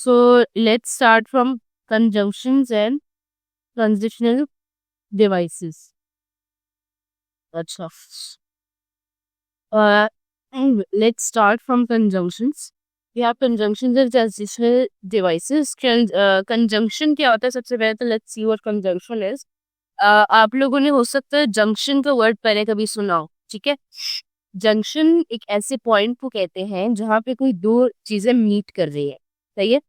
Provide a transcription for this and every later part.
So let's start from conjunctions and transitional devices. अच्छा. Uh, let's start from conjunctions. We have conjunctions and transitional devices. Conjunction क्या होता है? सबसे पहले तो let's see what conjunction is. आप लोगों ने हो सकता है जंक्शन का वर्ड पहले कभी सुना हो, ठीक है. जंक्शन एक ऐसे पॉइंट को कहते हैं जहाँ पे कोई दो चीजें मीट कर रही है, सही है.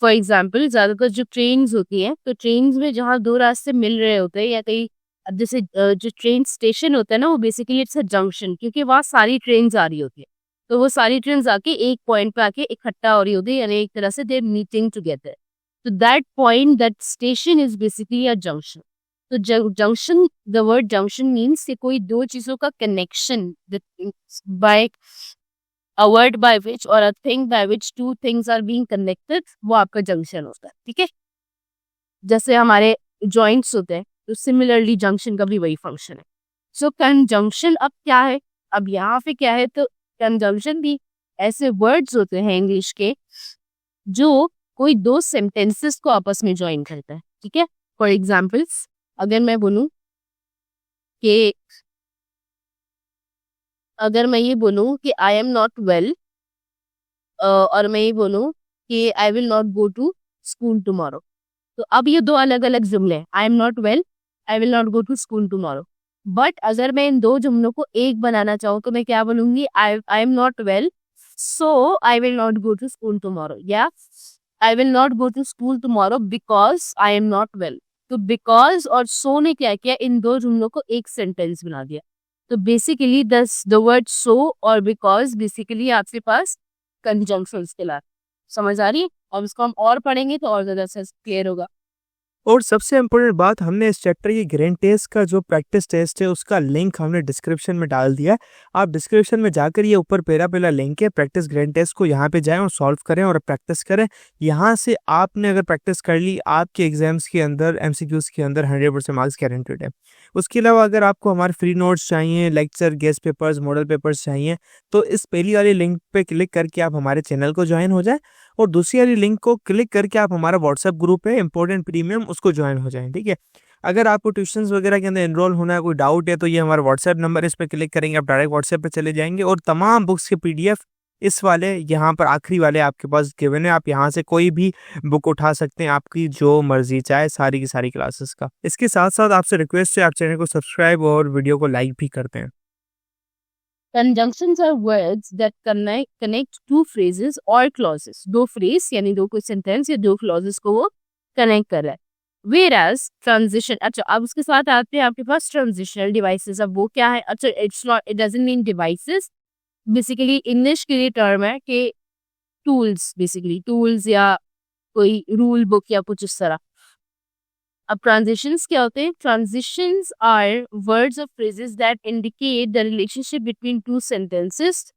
फॉर एग्जाम्पल ज्यादातर जो ट्रेन्स होती हैं, तो ट्रेन्स में जहाँ दो रास्ते मिल रहे होते हैं या कहीं, अब जैसे जो ट्रेन स्टेशन होता है ना, वो बेसिकली इट्स अ जंक्शन, क्योंकि वहाँ सारी ट्रेन आ रही होती है. तो वो सारी ट्रेन आके एक पॉइंट पे आके इकट्ठा हो रही होती है, यानी एक तरह से दे मीटिंग टुगेदर. तो that point, that station is basically a junction. तो junction, the word junction means कि कोई दो चीजों का connection by a word by which or a thing by which two things are being connected, वो आपका junction होता है, ठीक है. जैसे हमारे जॉइंट्स होते हैं, तो सिमिलरली जंक्शन का भी वही फंक्शन है. सो कंजंक्शन अब क्या है, अब यहाँ पे क्या है, तो कंजंक्शन भी ऐसे वर्ड्स होते हैं इंग्लिश के जो कोई दो सेंटेंसेस को आपस में ज्वाइन करता है, ठीक है. फॉर एग्जाम्पल्स, अगर मैं बोलूं कि आई एम नॉट वेल, और मैं ये बोलूं कि I will not go to school tomorrow, तो अब ये दो अलग अलग जुमले हैं. I am not well, I will not go to school tomorrow. But अगर मैं इन दो जुमलों को एक बनाना चाहूँ तो मैं क्या बोलूंगी, I am not well so I will not go to school tomorrow, या I will not go to school tomorrow because I am not well. तो बिकॉज और सो ने क्या किया, इन दो जुमलों को एक सेंटेंस बना दिया. तो बेसिकली द वर्ड सो और बिकॉज बेसिकली आपके पास कंजंक्शंस के लाते. समझ आ रही है? और इसको हम और पढ़ेंगे तो और ज्यादा से क्लियर होगा. और सबसे इम्पोर्टेंट बात, हमने इस चैप्टर की ग्रैंड टेस्ट का जो प्रैक्टिस टेस्ट है उसका लिंक हमने डिस्क्रिप्शन में डाल दिया है. आप डिस्क्रिप्शन में जाकर ये ऊपर पहला लिंक है प्रैक्टिस ग्रैंड टेस्ट को, यहाँ पे जाएं और सॉल्व करें और प्रैक्टिस करें. यहाँ से आपने अगर प्रैक्टिस कर ली, आपके एग्जाम्स के अंदर MCQs के अंदर 100% मार्क्स गारंटेड है. उसके अलावा अगर आपको हमारे फ्री नोट्स चाहिए, lecture, guest papers, model papers चाहिए, तो इस पहली वाली लिंक पे क्लिक करके आप हमारे चैनल को ज्वाइन हो जाए, और दूसरी वाली लिंक को क्लिक करके आप हमारा व्हाट्सएप ग्रुप है इंपॉर्टेंट प्रीमियम, उसको ज्वाइन हो जाएं, ठीक है. अगर आपको ट्यूशंस वगैरह के अंदर एनरोल होना है, कोई डाउट है, तो ये हमारा व्हाट्सएप नंबर है, इस पर क्लिक करेंगे आप डायरेक्ट व्हाट्सएप पे चले जाएंगे, और तमाम बुक्स के PDF इस वाले यहाँ पर आखिरी वाले आपके पास गिवन है. आप यहाँ से कोई भी बुक उठा सकते हैं, आपकी जो मर्जी चाहे, सारी की सारी क्लासेस का. इसके साथ साथ आपसे रिक्वेस्ट है, आप चैनल को सब्सक्राइब और वीडियो को लाइक भी करते हैं. Conjunctions are words that connect two phrases or clauses. दो phrase यानी दो कोई sentence या दो clauses को वो connect कर रहा है. Whereas transition, अच्छा अब उसके साथ आते हैं आपके पास transitional devices. अब वो क्या है? अच्छा, it doesn't mean devices. Basically English के लिए term है कि tools, basically tools या कोई rule book या कुछ इस तरह. अब ट्रांजिशंस क्या होते हैं? ट्रांजिशंस आर वर्ड्स और phrases that indicate the relationship between two sentences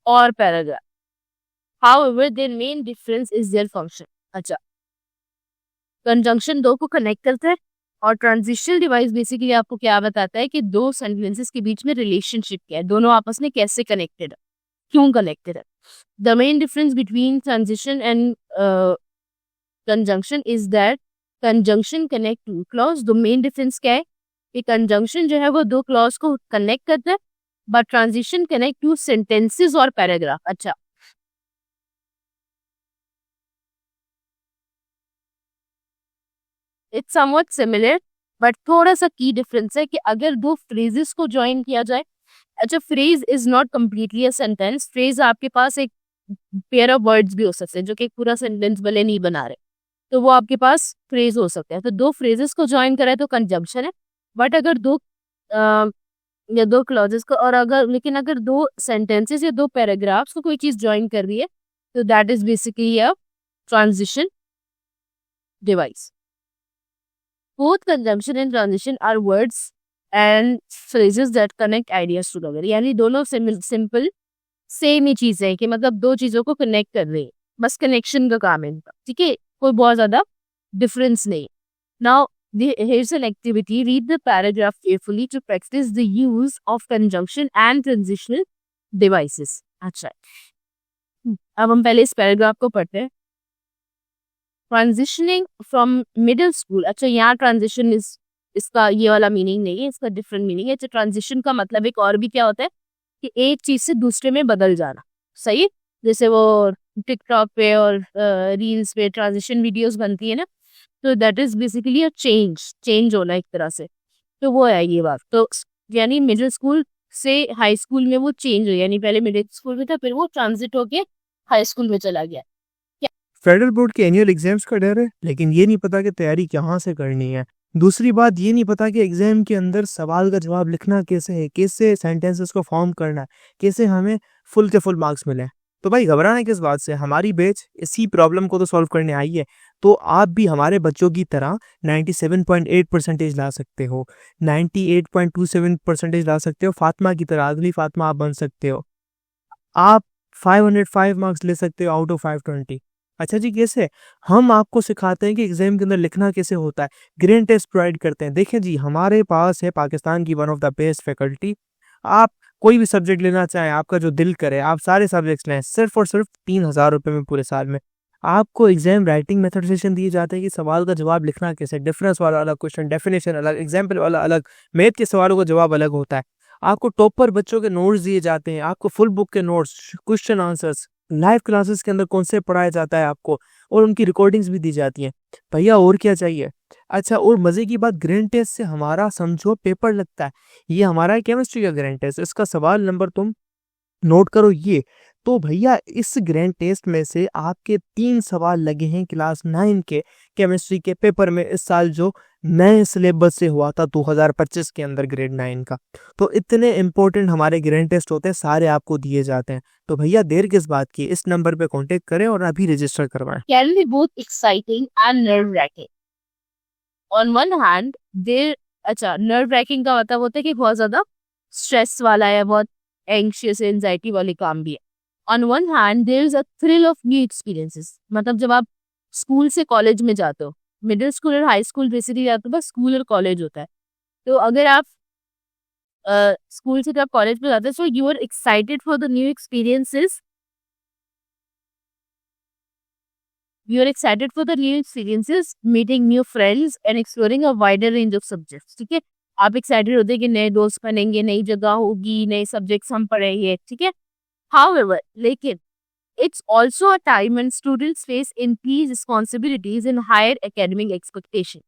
और paragraph. However their main difference is their function. अच्छा, कंजंक्शन दो को कनेक्ट करता है, और ट्रांजिशनल डिवाइस बेसिकली आपको क्या बताता है कि दो सेंटेंसेस के बीच में रिलेशनशिप क्या है, दोनों आपस में कैसे कनेक्टेड है, क्यों कनेक्टेड है. The main difference between transition and conjunction is that conjunction connect two clause. दो मेन डिफरेंस क्या है कि कंजंक्शन जो है वो दो क्लॉज को कनेक्ट करता है, but transition connect to sentences और पैराग्राफ. अच्छा, इट्स समवट सिमिलर, बट थोड़ा सा की डिफरेंस है कि अगर दो फ्रेजेस को ज्वाइन किया जाए. अच्छा, phrase is not completely a sentence. Phrase आपके पास एक पेयर ऑफ वर्ड्स भी हो सकते हैं जो कि एक पूरा सेंटेंस भले नहीं बना रहे, तो वो आपके पास फ्रेज हो सकते हैं. तो दो फ्रेजेस को ज्वाइन करें तो कंजंक्शन है. बट अगर या दो क्लॉजेस को, और अगर दो सेंटेंसेस या दो पैराग्राफ्स को कोई चीज ज्वाइन कर रही है, तो that is basically a transition device. Both conjunction and transition are words and phrases that connect ideas together. यानी दोनों सिंपल सेम ही चीज है कि मतलब दो चीजों को कनेक्ट कर रही है, बस कनेक्शन का काम है इनका, ठीक है. कोई बहुत ज्यादा डिफरेंस नहीं. Now here's an activity. Read the paragraph carefully to practice the use of conjunction and transitional devices. अच्छा, अब हम पहले इस पैराग्राफ को पढ़ते हैं. ट्रांजिशनिंग फ्रॉम मिडिल स्कूल, अच्छा यहाँ ट्रांजिशन इस इसका ये वाला मीनिंग नहीं है, इसका डिफरेंट मीनिंग है। तो ट्रांजिशन का मतलब एक और भी क्या होता है कि एक चीज से दूसरे में बदल जाना, सही। जैसे वो टिकटॉक पे और रील्स पे ट्रांजिशन वीडियोस बनती है ना, तो that is basically a change होना एक तरह से। तो वो है ये बात। तो यानी मिडिल स्कूल से हाई स्कूल में वो चेंज हो, यानी पहले मिडिल स्कूल में था, फिर वो ट्रांजिट होके हाई स्कूल में चला गया। फेडरल बोर्ड के एनुअल एग्जाम्स का डर है, लेकिन ये नहीं पता कि तैयारी कहाँ से करनी है। दूसरी बात ये नहीं पता कि एग्जाम के अंदर सवाल का जवाब लिखना कैसे है, कैसे सेंटेंसेस को फॉर्म करना है, कैसे हमें फुल के फुल मार्क्स मिले। तो भाई घबराना किस बात से, हमारी बैच इसी प्रॉब्लम को तो सॉल्व करने आई है। तो आप भी हमारे बच्चों की तरह 97.8 परसेंटेज ला सकते हो, 98.27 परसेंटेज ला सकते हो, फातिमा की तरह, अगली फातिमा आप बन सकते हो। आप 505 मार्क्स ले सकते हो आउट ऑफ 520। अच्छा जी, कैसे? हम आपको सिखाते हैं कि एग्जाम के अंदर लिखना कैसे होता है, ग्रेड टेस्ट प्रोवाइड करते हैं। देखिए जी, हमारे पास है पाकिस्तान की one of the best faculty. आप कोई भी सब्जेक्ट लेना चाहें, आपका जो दिल करे, आप सारे सब्जेक्ट्स लें, सिर्फ और सिर्फ 3,000 रुपये में पूरे साल में। आपको एग्जाम राइटिंग मेथड सेशन दिए जाते हैं कि सवाल का जवाब लिखना कैसे, डिफरेंस वाला अलग क्वेश्चन, डेफिनेशन अलग, एग्जाम्पल वाला अलग, मैथ के सवालों का जवाब अलग होता है। आपको टॉपर बच्चों के नोट्स दिए जाते हैं, आपको फुल बुक के notes, question answers, live classes के अंदर कॉन्सेप्ट पढ़ाया जाता है आपको, और उनकी रिकॉर्डिंग्स भी दी जाती हैं। भैया और क्या चाहिए? अच्छा, और मजे की बात, ग्रैंड टेस्ट से हमारा समझो पेपर लगता है। ये हमारा है केमिस्ट्री का ग्रैंड टेस्ट, इसका सवाल नंबर तुम नोट करो ये। तो भैया इस ग्रैंड टेस्ट में से आपके 3 सवाल लगे हैं क्लास 9 के केमिस्ट्री के पेपर में इस साल, जो नए सिलेबस से हुआ था 2025 के अंदर ग्रेड 9 का। तो इतने इंपॉर्टेंट हमारे ग्रैंड टेस्ट होते हैं, सारे आपको दिए जाते हैं। तो भैया देर किस बात की, इस नंबर पे कांटेक्ट करें और अभी रजिस्टर करवाएं। Can be both exciting and nerve-wracking. On one hand, there, अच्छा nerve-wracking का मतलब होता है कि बहुत ज्यादा स्ट्रेस वाला है, बहुत एंग्शियस एंजाइटी वाली काम भी है। On one hand, there is a thrill of new experiences. मतलब जब आप स्कूल से कॉलेज में जाते हो, मिडिल स्कूल और हाई स्कूल बेसिकली जाते हो, बस स्कूल और कॉलेज होता है। तो अगर आप स्कूल से जब कॉलेज में जाते हो, so you are excited for the new experiences, you are excited for the new experiences, meeting new friends and exploring a wider range of subjects. ठीक है, आप एक्साइटेड होते हैं कि नए दोस्त बनेंगे, नई जगह होगी, नए सब्जेक्ट्स हम पढ़ेंगे, ठीक है। However, लेकिन it's also a time when students face increased responsibilities and higher academic expectation.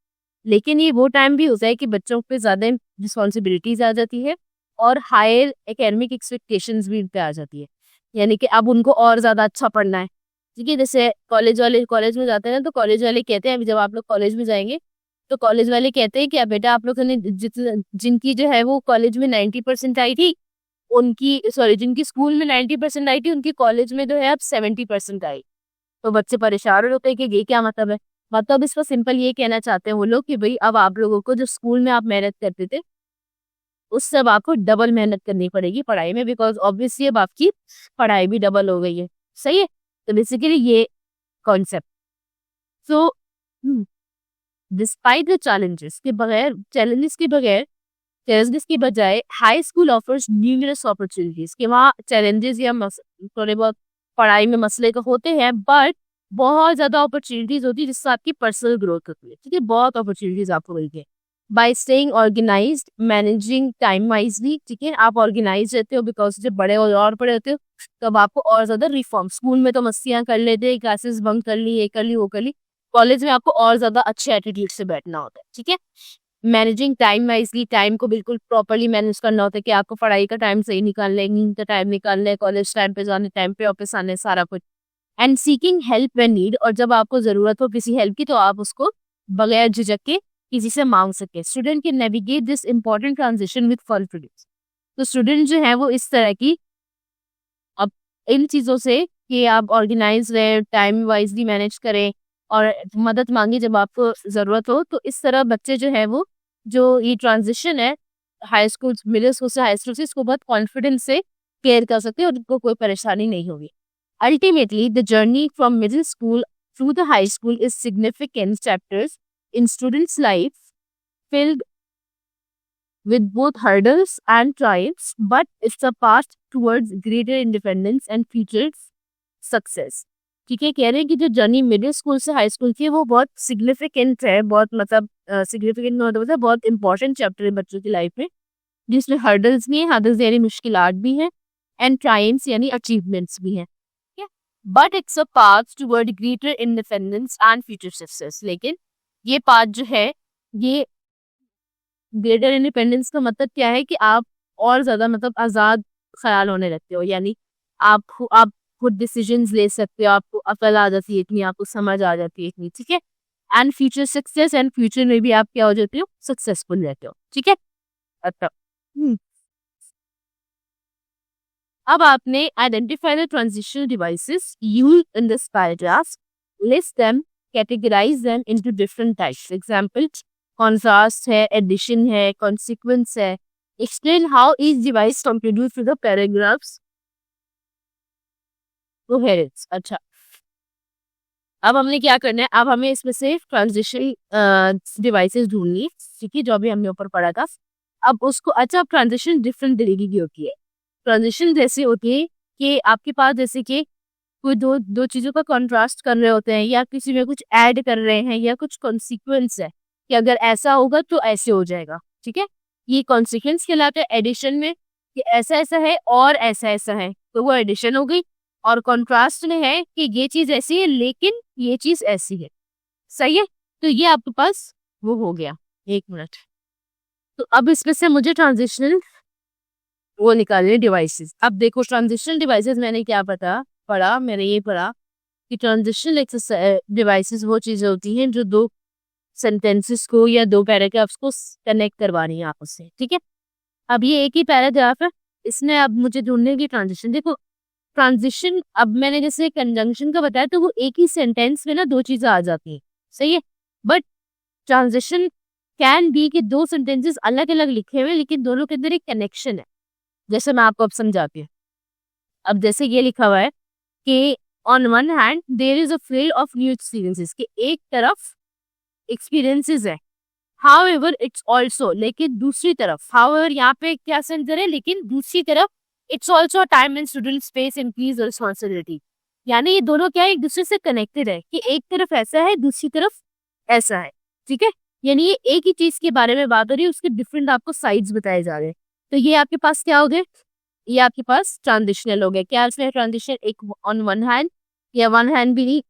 लेकिन ये वो टाइम भी होता है कि बच्चों पे ज्यादा रिस्पॉन्सिबिलिटीज आ जाती है और हायर एकेडमिक एक्सपेक्टेशंस भी उन पे आ जाती है, यानी कि अब उनको और ज्यादा अच्छा पढ़ना है। ठीक है, जैसे कॉलेज वाले कॉलेज में जाते हैं ना, तो कॉलेज वाले कहते हैं, अभी जब आप लोग कॉलेज में जाएंगे तो कॉलेज वाले कहते हैं कि अब बेटा आप लोगों ने जिनकी जो है वो कॉलेज में 90% आई थी, उनकी सॉरी जिनकी स्कूल में 90% आई थी, उनकी कॉलेज में जो है अब 70% आई। तो बच्चे परेशान होते हैं कि ये क्या मतलब है। मतलब इसका सिंपल ये कहना चाहते हैं वो लोग कि भाई अब आप लोगों को जो स्कूल में आप मेहनत करते थे, उससे अब आपको डबल मेहनत करनी पड़ेगी पढ़ाई में, बिकॉज ऑब्वियसली अब आपकी पढ़ाई भी डबल हो गई है। सही है, तो बेसिकली ये concept. So despite the challenges के बगैर चैलेंजेस की बजाय high school offers numerous opportunities, कि वहाँ चैलेंजेस या थोड़े बहुत पढ़ाई में मसले का होते हैं, बट बहुत ज्यादा अपॉर्चुनिटीज होती है जिससे आपकी पर्सनल ग्रोथ होती है। ठीक है, बहुत अपॉर्चुनिटीज आपको मिलती है by staying organised, managing time wisely. ठीक है, आप ऑर्गेनाइज रहते हो, बिकॉज जब बड़े और बड़े होते हो तब आपको और ज्यादा रिफॉर्म, स्कूल में तो मस्तियां कर लेते, क्लासेस बंक कर ली, ये कर ली, वो कर ली, कॉलेज में आपको और ज्यादा अच्छे एटीट्यूड से बैठना होता है। ठीक है, मैनेजिंग टाइम वाइजली, टाइम को बिल्कुल प्रॉपरली मैनेज करना होता है कि आपको पढ़ाई का टाइम सही निकालना है, नींद का टाइम निकालना है, कॉलेज टाइम पे जाने, टाइम पे ऑफिस आने, सारा कुछ। And seeking help when need, और जब आपको जरूरत हो किसी हेल्प की तो आप उसको बगैर झिझक के किसी से मांग सके। Student can navigate this important transition with confidence. तो स्टूडेंट जो है वो इस तरह की, अब इन चीजों से कि आप ऑर्गेनाइज रहे, टाइम वाइजली मैनेज करें और मदद मांगे जब आपको जरूरत हो, तो इस तरह बच्चे जो है वो जो ये ट्रांजिशन है हाई स्कूल मिडिल स्कूल से हाई स्कूल से, इसको बहुत कॉन्फिडेंस से क्लियर कर सकते हैं और उनको कोई परेशानी नहीं होगी। Ultimately the journey from middle school through the high school is significant chapters in students' life, filled with both hurdles and triumphs, but it's a path towards greater independence and future success. ठीक है, कह रहे हैं कि जो journey middle school से high school की है वो बहुत सिग्निफिकेंट है, बहुत मतलब सिग्निफिकेंट मतलब बहुत इंपॉर्टेंट चैप्टर है बच्चों की लाइफ में, जिसमें हर्डल्स भी हैं, हर्डल्स यानी मुश्किलात भी हैं, एंड ट्रायम्फ्स यानी अचीवमेंट्स भी हैं, ठीक है। But it's a path toward greater independence and future success. लेकिन ये पाथ जो है, ये ग्रेटर इंडिपेंडेंस का मतलब क्या है कि आप और ज्यादा मतलब आजाद ख्याल होने लगते हो, यानी आप खुद डिसीजंस ले सकते हो, आपको अकल आ जाती है इतनी, आपको समझ आ जाती है इतनी, ठीक है। And future success, and future में भी आप क्या हो जाते हो, सक्सेसफुल रहते हो, ठीक है। अच्छा, अब आपने identify the transitional devices used in this paragraph, list them, categorise them into different types. Example contrast है, एडिशन है, कॉन्सिक्वेंस है। Explain how each device contribute to the paragraph's coherence. अच्छा, अब हमने क्या करना है, अब हमें इसमें से ट्रांजिशन डिवाइसेस ढूंढनी है, ठीक है, जो भी हमने ऊपर पढ़ा था। अब उसको, अच्छा, अब ट्रांजिशन डिफरेंट तरीके की होती है। ट्रांजिशन जैसे होती है कि आपके पास जैसे कि कोई दो दो चीजों का कॉन्ट्रास्ट कर रहे होते हैं, या किसी में कुछ ऐड कर रहे हैं, या कुछ कॉन्सिक्वेंस है कि अगर ऐसा होगा तो ऐसे हो जाएगा, ठीक है। ये कॉन्सिक्वेंस कहलाता है एडिशन में, कि ऐसा ऐसा है और ऐसा ऐसा है, तो वो एडिशन हो गई। और कॉन्ट्रास्ट में है कि ये चीज ऐसी है लेकिन ये चीज ऐसी है, सही है। तो ये आपके पास वो हो गया। एक मिनट, तो अब इसमें से मुझे ट्रांजिशनल वो निकालने डिवाइसेस। अब देखो ट्रांजिशनल डिवाइसेस मैंने क्या पढ़ा, मैंने ये पढ़ा कि ट्रांजिशनल डिवाइसेस वो चीजें होती हैं जो दो सेंटेंसेस को या दो पैराग्राफ्स को कनेक्ट करवानी है आपस से, ठीक है। अब ये एक ही पैराग्राफ है, इसमें अब मुझे ढूंढने की ट्रांजिशन। देखो ट्रांजिशन, अब मैंने जैसे कंजंक्शन का बताया, तो वो एक ही सेंटेंस में ना दो चीजें आ जाती हैं, सही है। बट ट्रांजिशन कैन बी कि दो सेंटेंसेस अलग अलग लिखे हुए लेकिन दोनों के अंदर एक कनेक्शन है। जैसे मैं आपको अब समझाती हूँ। अब जैसे ये लिखा हुआ है कि on one hand there is a field of new experiences, कि एक तरफ एक्सपीरियंसेस है, हाउएवर इट्स ऑल्सो, लेकिन दूसरी तरफ, हाउएवर यहाँ पे क्या सेंसर है, लेकिन दूसरी तरफ it's also time and student space increase responsibility. यानी ये दोनों क्या है, एक दूसरे से कनेक्टेड है, कि एक तरफ ऐसा है दूसरी तरफ ऐसा है, ठीक है। यानी ये एक ही चीज के बारे में बात हो रही है, उसके डिफरेंट आपको साइड्स बताए जा रहे हैं। तो ये आपके पास क्या हो गए, ये आपके पास ट्रांजिशनल हो गया। क्या इसमें ट्रांजिशन, एक ऑन वन हैंड या वन हैंड भी नहीं,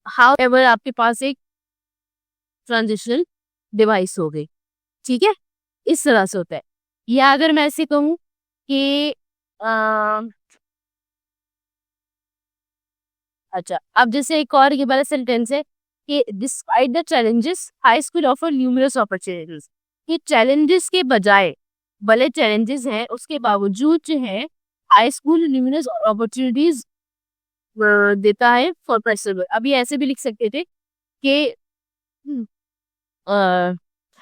हाउएवर आपके पास एक ट्रांजिशनल डिवाइस हो गई, ठीक है। इस तरह से होता है। या अगर मैं ऐसे कहूँ कि अच्छा, अब जैसे एक और ये वाला सेंटेंस है कि despite the challenges high school offer numerous opportunities, कि चैलेंजेस के बजाय, भले चैलेंजेस हैं उसके बावजूद जो है हाई स्कूल न्यूमरस अपॉर्चुनिटीज देता है फॉर पर्सन। अभी ऐसे भी लिख सकते थे कि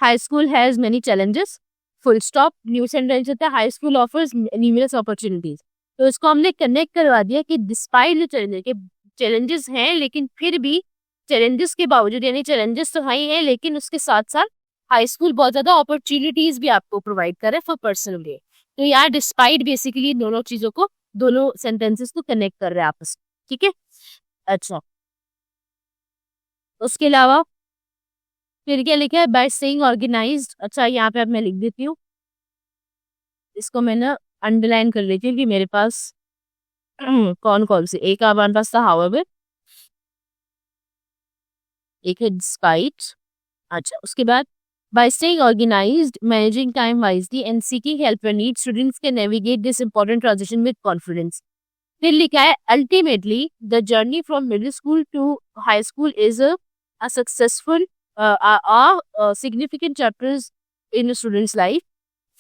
high school has many challenges, full stop, new sentence होता है high school offers numerous opportunities. तो इसको हमने कनेक्ट करवा दिया कि डिस्पाइट द चैलेंजेस, के चैलेंजेस हैं लेकिन फिर भी चैलेंजेस के बावजूद, यानी चैलेंजेस तो हाई हैं लेकिन उसके साथ साथ हाई स्कूल बहुत ज्यादा अपॉर्चुनिटीज भी आपको प्रोवाइड कर रहे हैं फॉर पर्सनल डे। तो यार डिस्पाइट बेसिकली दोनों चीजों को, दोनों सेंटेंसेस को कनेक्ट कर रहे हैं आपस में, ठीक है। अच्छा, उसके अलावा फिर क्या लिखा है, बाय स्टेइंग ऑर्गेनाइज्ड। अच्छा, यहाँ पे अब मैं लिख देती हूँ, इसको मैं ना अंडरलाइन कर लेती हूँ कि मेरे पास कौन कौन से, एक हमारे पास था हाउएवर, एक है डिस्पाइट। अच्छा, उसके बाद by staying organized, managing time wisely and seeking help when needed, students can navigate this important transition with confidence. फिर लिखा है ultimately the journey from middle school to high school is a successful significant chapters in a student's life,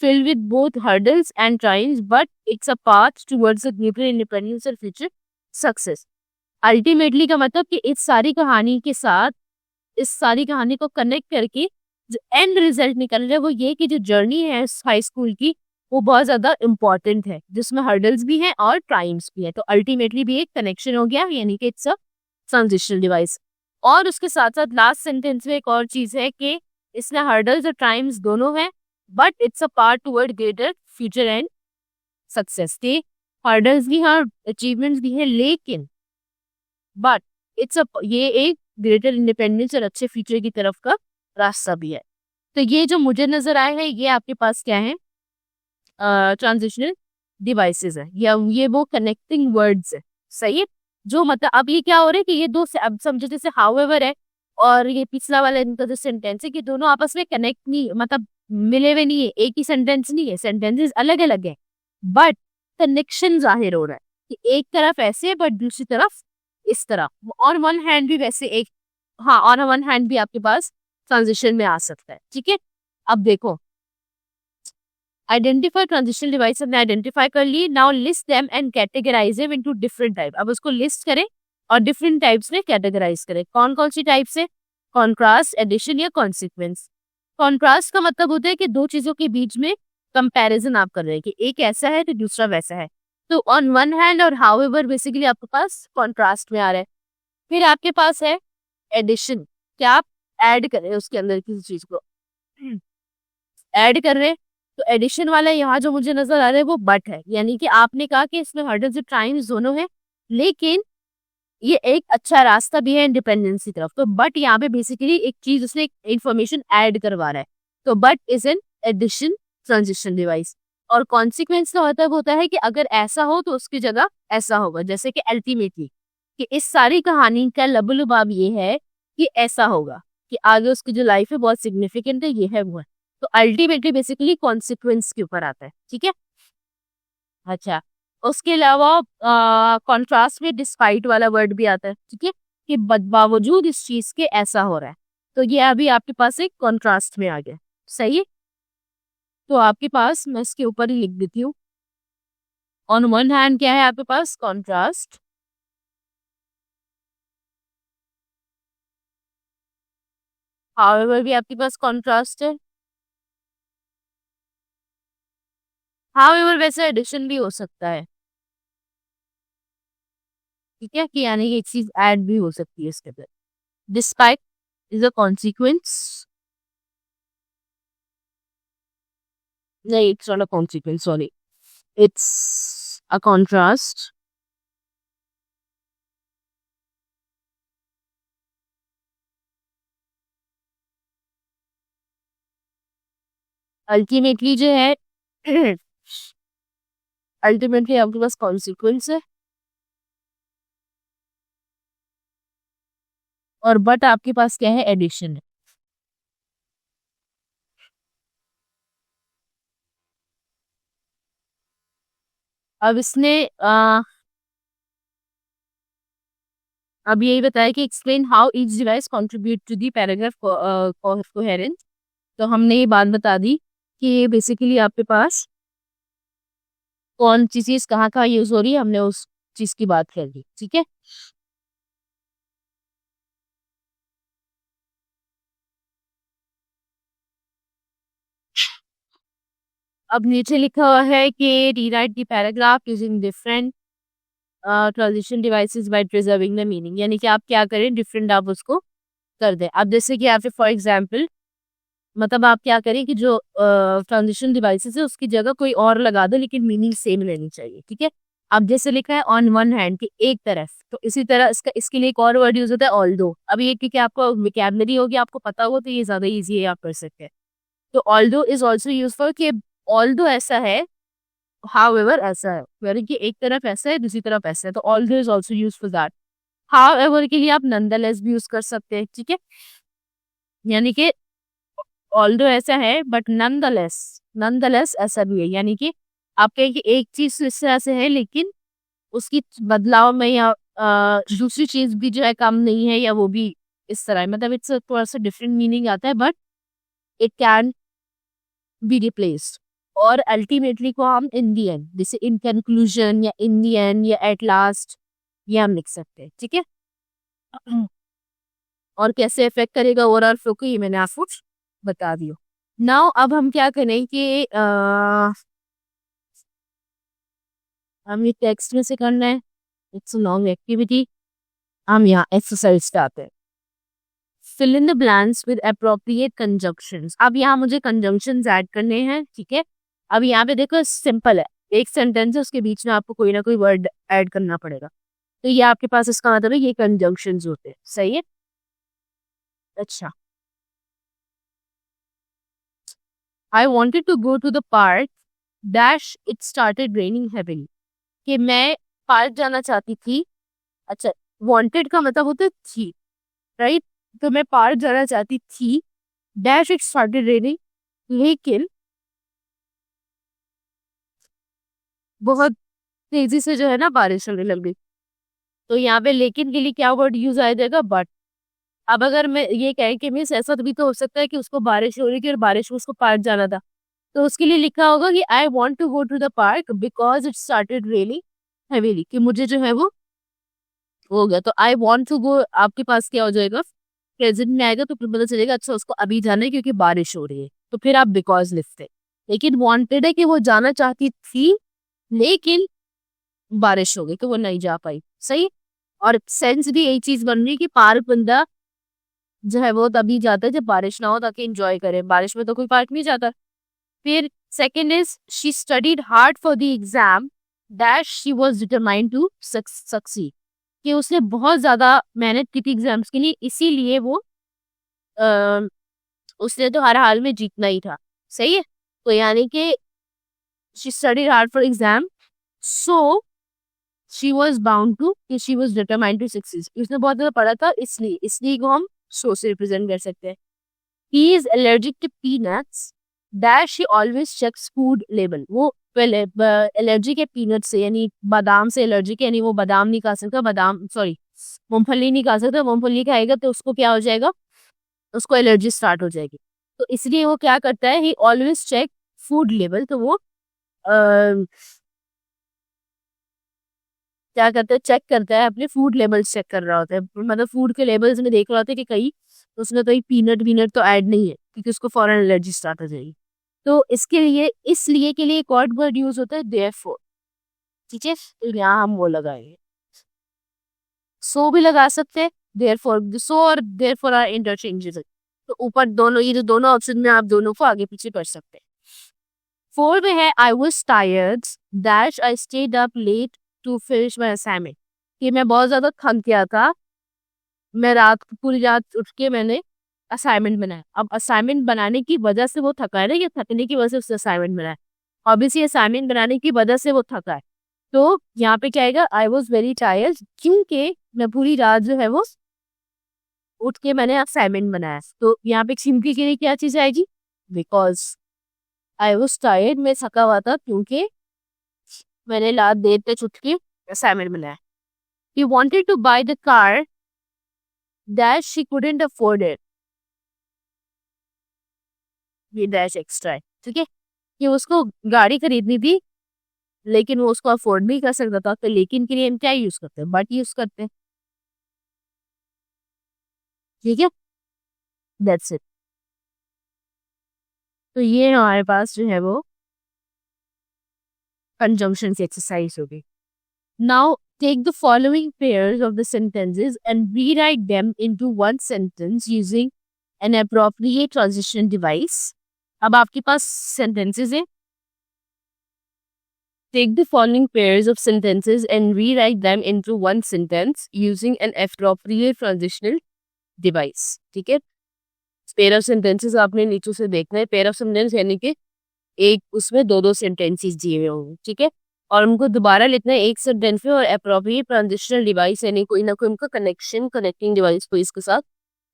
filled with both hurdles and triumphs, but it's a path towards a greater independence and future success. Ultimately का मतलब कि इस सारी कहानी के साथ, इस सारी कहानी को कनेक्ट करके जो एंड रिजल्ट निकल रहा है वो ये कि जो जर्नी है हाई स्कूल की वो बहुत ज्यादा इम्पोर्टेंट है, जिसमें हर्डल्स भी हैं और ट्राइम्स भी है। तो अल्टीमेटली भी एक कनेक्शन हो गया, यानी कि इट्स अ ट्रांजिशनल डिवाइस। और उसके साथ साथ लास्ट सेंटेंस में एक और चीज है कि इसमें हर्डल्स और ट्राइम्स दोनों हैं, but it's a part toward greater future and success. के हर्डल्स भी हैं, अचीवमेंट्स भी हैं, लेकिन बट ये एक ग्रेटर इंडिपेंडेंस और अच्छे फ्यूचर की तरफ का रास्ता भी है। तो ये जो मुझे नजर आए हैं ये आपके पास क्या है, ट्रांजिशनल डिवाइसेस है, या ये वो कनेक्टिंग वर्ड्स है। सही है। जो मतलब अब ये क्या हो रहा है कि ये दो से अब समझो जैसे हाउएवर है और ये पिछला वाला इनका जो सेंटेंस है कि दोनों आपस में कनेक्ट नहीं, मतलब मिले हुए नहीं है, एक ही सेंटेंस नहीं है, सेंटेंसेस अलग अलग है, बट कनेक्शन जाहिर हो रहा है कि एक तरफ ऐसे है बट दूसरी तरफ इस तरह। ऑन वन हैंड भी वैसे एक, हाँ ऑन वन हैंड भी आपके पास ट्रांजिशन में आ सकता है। ठीक है। अब देखो, आइडेंटिफाई ट्रांजिशनल डिवाइस हमने आइडेंटिफाई कर ली। Now list them and categorise them into different type. अब उसको लिस्ट करें और डिफरेंट टाइप्स में कैटेगराइज करें। कौन कौन सी टाइप्स है? कॉन्ट्रास्ट, एडिशन या कॉन्सिक्वेंस। कॉन्ट्रास्ट का मतलब होता है कि दो चीजों के बीच में कंपैरिजन आप कर रहे हैं कि एक ऐसा है तो दूसरा वैसा है। तो ऑन वन हैंड और हाउएवर बेसिकली आपके पास कॉन्ट्रास्ट में आ रहा है। फिर आपके पास है एडिशन, क्या आप ऐड कर रहे हैं उसके अंदर किसी चीज को ऐड कर रहे हैं। तो एडिशन वाला यहाँ जो मुझे नजर आ रहा है वो बट है, यानी कि आपने कहा कि इसमें हर्डल्स और टाइम्स दोनों है, लेकिन ये एक अच्छा रास्ता भी है इंडिपेंडेंस की तरफ। तो बट यहाँ पे बेसिकली एक चीज उसने इंफॉर्मेशन ऐड करवा रहा है। तो but is an addition transition device. और कॉन्सिक्वेंस का मतलब होता है कि अगर ऐसा हो तो उसकी जगह ऐसा होगा, जैसे कि अल्टीमेटली कि इस सारी कहानी का लबुलुबाब ये है कि ऐसा होगा कि आगे उसकी जो लाइफ है बहुत सिग्निफिकेंट है, ये है वो है। तो अल्टीमेटली बेसिकली कॉन्सिक्वेंस के ऊपर आता है। ठीक है। अच्छा, उसके अलावा कॉन्ट्रास्ट में डिस्पाइट वाला वर्ड भी आता है। ठीक है, कि बावजूद इस चीज के ऐसा हो रहा है। तो ये अभी आपके पास एक कॉन्ट्रास्ट में आ गया। सही है। तो आपके पास मैं इसके ऊपर ही लिख देती हूँ। ऑन वन हैंड क्या है आपके पास? कॉन्ट्रास्ट। हाउएवर भी आपके पास कॉन्ट्रास्ट है। हाउएवर वैसे एडिशन भी हो सकता है। ठीक है, कि यानी कि एक चीज ऐड भी हो सकती है इसके अंदर। डिस्पाइट इज अ कॉन्सिक्वेंस, नहीं it's not a consequence, sorry, it's a contrast. Ultimately जो है अल्टीमेटली आपके पास कॉन्सिक्वेंस है और बट आपके पास क्या है? एडिशन है। अब इसने अब यही बताया कि explain how each device contribute to the paragraph coherence. तो हमने ये बात बता दी कि बेसिकली आपके पास कौन सी चीज कहाँ कहाँ यूज हो रही है, हमने उस चीज की बात कर दी। ठीक है। अब नीचे लिखा हुआ है कि rewrite the paragraph using different transition devices by preserving the meaning. यानी कि आप क्या करें, डिफरेंट आप उसको कर दें। अब जैसे कि आपके फॉर एग्जाम्पल मतलब आप क्या करें कि जो ट्रांजिशन डिवाइसेस है उसकी जगह कोई और लगा दो, लेकिन मीनिंग सेम रहनी चाहिए। ठीक है। अब जैसे लिखा है ऑन वन हैंड की एक तरफ, तो इसी तरह इसके लिए एक और वर्ड यूज होता है ऑल्दो। अब ये क्योंकि आपको विकैबुलरी होगी, आपको पता हो, तो ये ज्यादा इजी है, आप कर सकते हैं। तो although is also use for कि ऑल्दो ऐसा है, हाउएवर ऐसा है, यानी कि एक तरफ ऐसा है दूसरी तरफ ऐसा है, तो although is also use for that. However के लिए आप नॉनदलेस भी यूज कर सकते हैं। ठीक है, यानी कि ऑल्दो ऐसा है बट नॉनदलेस ऐसा भी है, यानी कि आप कहें कि एक चीज इस तरह से है लेकिन उसकी बदलाव में या दूसरी चीज भी जो है कम नहीं है, या वो भी इस तरह है, मतलब इट्स थोड़ा सा डिफरेंट मीनिंग आता है, but it can be replaced. और अल्टीमेटली को हम इन दी एंड, जैसे इन कंक्लूजन या इन दी एंड या एट लास्ट, ये हम लिख सकते हैं। ठीक है। और कैसे इफेक्ट करेगा ओवरऑल फ्लो को, ये मैंने आपको बता दिया। नाउ अब हम क्या करें कि हम ये टेक्स्ट में से करना है, इट्स लॉन्ग एक्टिविटी। हम यहाँ एक्सरसाइज पे आते हैं। Fill in the blanks with appropriate conjunctions. अब यहाँ मुझे कंजंक्शंस ऐड करने हैं। ठीक है। अब यहाँ पे देखो सिंपल है, एक सेंटेंस है उसके बीच में आपको कोई ना कोई वर्ड ऐड करना पड़ेगा। तो ये आपके पास इसका मतलब है ये कंजंक्शंस होते हैं, सही है। अच्छा, I wanted to go to the park dash it started raining heavily, कि मैं पार्क जाना चाहती थी। अच्छा, वांटेड का मतलब होता है थी, राइट। तो मैं पार्क जाना चाहती थी, डैश इट स्टार्टेड रेनिंग, लेकिन बहुत तेजी से जो है ना बारिश होने लग गई। तो यहाँ पे लेकिन के लिए क्या वर्ड यूज आ जाएगा, बट। अब अगर मैं ये कहें कि मिस ऐसा भी तो हो सकता है कि उसको बारिश हो रही थी और बारिश में उसको पार्क जाना था, तो उसके लिए लिखा होगा कि I want to go to the park because it started raining heavily, कि मुझे जो है वो हो गया। तो आई वॉन्ट टू गो आपके पास क्या हो जाएगा, प्रेजेंट में आएगा, तो फिर पता चलेगा अच्छा उसको अभी जाना है क्योंकि बारिश हो रही है, तो फिर आप बिकॉज लिखते। लेकिन वांटेड है कि वो जाना चाहती थी लेकिन बारिश हो गई तो वो नहीं जा पाई, सही। और सेंस भी यही चीज बन रही है कि पार्क बंदा जो है वो तभी जाता है जब बारिश ना हो, ताकि एंजॉय करे। बारिश में तो कोई पार्क नहीं जाता। फिर second is she studied hard for the exam dash she was determined to succeed, कि उसने बहुत ज्यादा मेहनत की थी एग्जाम्स के लिए, इसीलिए वो अ, उसने तो हर हाल में जीतना ही था, सही है। तो यानी कि she studied hard for exam, so she was bound to, कि she was determined to succeed, उसने बहुत ज्यादा पढ़ा था इसलिए, इसलिए को हम सो से रिप्रेजेंट कर सकते हैं। He is allergic to peanuts dash he always checks food label, वो पहले एलर्जी के पीनट से, यानी बादाम से एलर्जी के, यानी वो बादाम नहीं खा सकता, बादाम सॉरी मूंगफली नहीं खा सकता, मूंगफली खाएगा तो उसको क्या हो जाएगा, उसको एलर्जी स्टार्ट हो जाएगी। तो इसलिए वो क्या करता है, ही ऑलवेज चेक फूड लेवल, तो वो क्या करता है, चेक करता है, अपने फूड लेवल्स चेक कर रहा होता है, मतलब फूड के लेवल्स में देख रहा होता है कि कहीं उसमें कोई पीनट वीनट तो ऐड नहीं है, क्योंकि उसको फॉरन एलर्जी स्टार्ट हो जाएगी। तो इसके लिए, इसलिए के लिए एक और वर्ड यूज होता है देयरफॉर, ठीक है। तो यहाँ हम वो लगाएंगे, सो भी लगा सकते हैं, देयरफॉर, सो और देयरफॉर आर इंटरचेंजेबल। तो ऊपर दोनों, ये जो दोनों ऑप्शन में आप दोनों को आगे पीछे कर सकते हैं। फोर में है I was tired dash I stayed up late to finish my assignment, कि मैं बहुत ज्यादा थक गया था, मैं पूरी रात उठ के मैंने असाइनमेंट बनाया। अब असाइनमेंट बनाने की वजह से वो थका है ना, या थकने की वजह से उसने असाइनमेंट बनाया, ऑब्वियसली असाइनमेंट बनाने की वजह से वो थका है। तो यहाँ पे क्या आएगा, आई वॉज वेरी टायर्ड, क्योंकि मैं पूरी रात जो है वो उठ के मैंने असाइनमेंट बनाया। तो यहाँ पे छिमकी के लिए क्या चीज आएगी, बिकॉज आई वॉज टायर्ड, मैं थका हुआ था क्योंकि मैंने रात देर तक उठ के असाइनमेंट बनाया। He wanted to buy the car that she couldn't afford it. ये डैश एक्स्ट्रा है, ठीक है, कि उसको गाड़ी खरीदनी थी लेकिन वो उसको अफोर्ड नहीं कर सकता था, तो लेकिन के लिए हम क्या यूज करते हैं, बट यूज करते हैं, ठीक है, दैट्स इट। तो ये हमारे पास जो है वो कंजंक्शन की एक्सरसाइज होगी। Now take the following pairs of the sentences and rewrite them into one sentence using an appropriate transition device. अब आपके पास sentences हैं। Take the following pairs of sentences and rewrite them into one sentence using an appropriate transitional device. ठीक है, pair of sentences आपने नीचे से देखना है। pair of sentence यानी कि एक उसमें दो दो sentences दिए हुए होंगे, ठीक है, और उनको दोबारा लिखना है एक सेंटेंस में, और अप्रोप्रिएट ट्रांजिशनल डिवाइस यानी कोई ना कोई उनका कनेक्शन, कनेक्टिंग डिवाइस को इसके साथ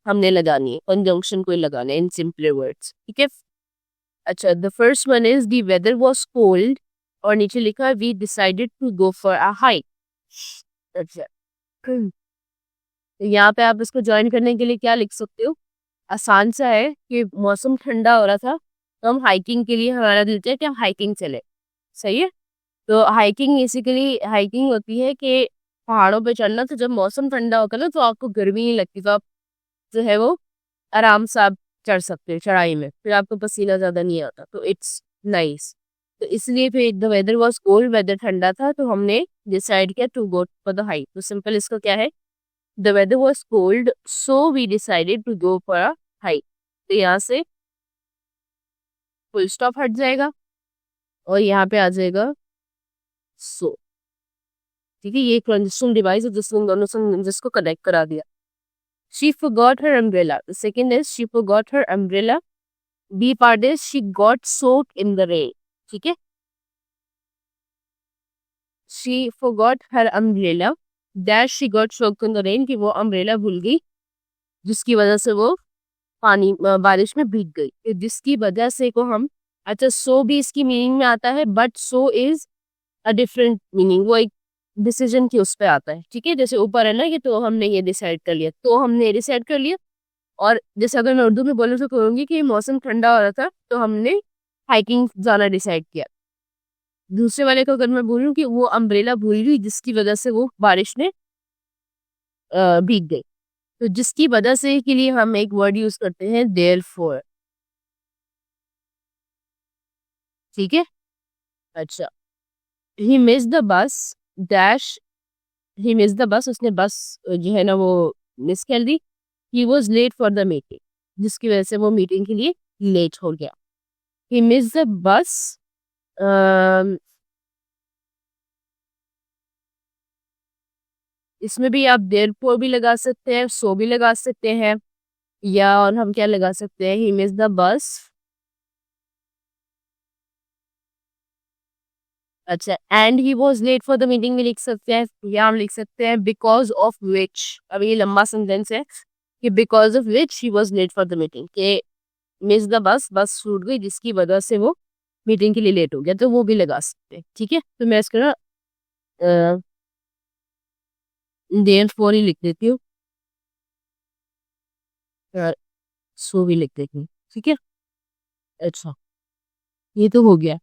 हमने लगानी है, कंजंक्शन कोई लगाना है इन सिंपल वर्ड्स, ठीक है। अच्छा, the first one is the weather was cold, और नीचे लिखा है we decided to go for a hike. अच्छा, तो यहाँ पे आप इसको ज्वाइन करने के लिए क्या लिख सकते हो, आसान सा है कि मौसम ठंडा हो रहा था तो हम हाइकिंग के लिए, हमारा दिल चाहे कि हम हाइकिंग चले, सही है। तो हाइकिंग बेसिकली हाइकिंग होती है कि पहाड़ों पे चढ़ना, तो जब मौसम ठंडा होता है ना तो आपको गर्मी नहीं लगती, तो आप जो है वो आराम से आप चढ़ सकते हो चढ़ाई में, फिर आपको पसीना ज्यादा नहीं आता, तो इट्स नाइस। तो इसलिए फिर the weather was cold, weather ठंडा था तो हमने डिसाइड किया to go for the hike. तो सिंपल इसका क्या है, the weather was cold so we decided to go for a hike. तो यहाँ से फुल स्टॉप हट जाएगा और यहाँ पे आ जाएगा सो। ठीक है, ये एक कंजंक्शन डिवाइस है जिसने दोनों सेंटेंसेस को कनेक्ट करा दिया. She forgot her umbrella. The second is she forgot her umbrella. B part is she got soaked in the rain. ठीक है. She forgot her umbrella. Dash she got soaked in the rain कि वो umbrella भूल गई जिसकी वजह से वो पानी बारिश में भीग गई. तो जिसकी वजह से को हम अच्छा सो भी इसकी मीनिंग में आता है but so is a different meaning. वो एक डिसीजन की उस पे आता है. ठीक है, जैसे ऊपर है ना कि तो हमने ये डिसाइड कर लिया, तो हमने डिसाइड कर लिया. और जैसे अगर मैं उर्दू में बोलूँ तो कहूँगी कि मौसम ठंडा हो रहा था तो हमने हाइकिंग जाना डिसाइड किया. दूसरे वाले को अगर मैं बोलूँ कि वो अम्ब्रेला भूल गई जिसकी वजह से वो बारिश में भीग गई. तो जिसकी वजह से के लिए हम एक वर्ड यूज करते हैं देयरफॉर. ठीक है. अच्छा, he miss the bus dash he miss the bus, उसने बस जो है ना वो मिस कर दी. He was late for the meeting जिसकी वजह से वो मीटिंग के लिए लेट हो गया. ही मिस द बस. इसमें भी आप देयरफॉर भी लगा सकते हैं, सो भी लगा सकते हैं, या और हम क्या लगा सकते हैं, ही मिस द बस. अच्छा, and he was late for the meeting भी लिख सकते हैं, या हम लिख सकते हैं बिकॉज ऑफ विच. अब ये लंबा सेंटेंस है कि because of which he was late for the meeting, के मिस द बस, बस छूट गई जिसकी वजह से वो मीटिंग के लिए लेट हो गया, तो वो भी लगा सकते हैं. ठीक है, तो मैं इसका देयर फोर ही लिख देती हूँ, सो भी लिख देती हूँ. ठीक है. अच्छा, ये तो हो गया.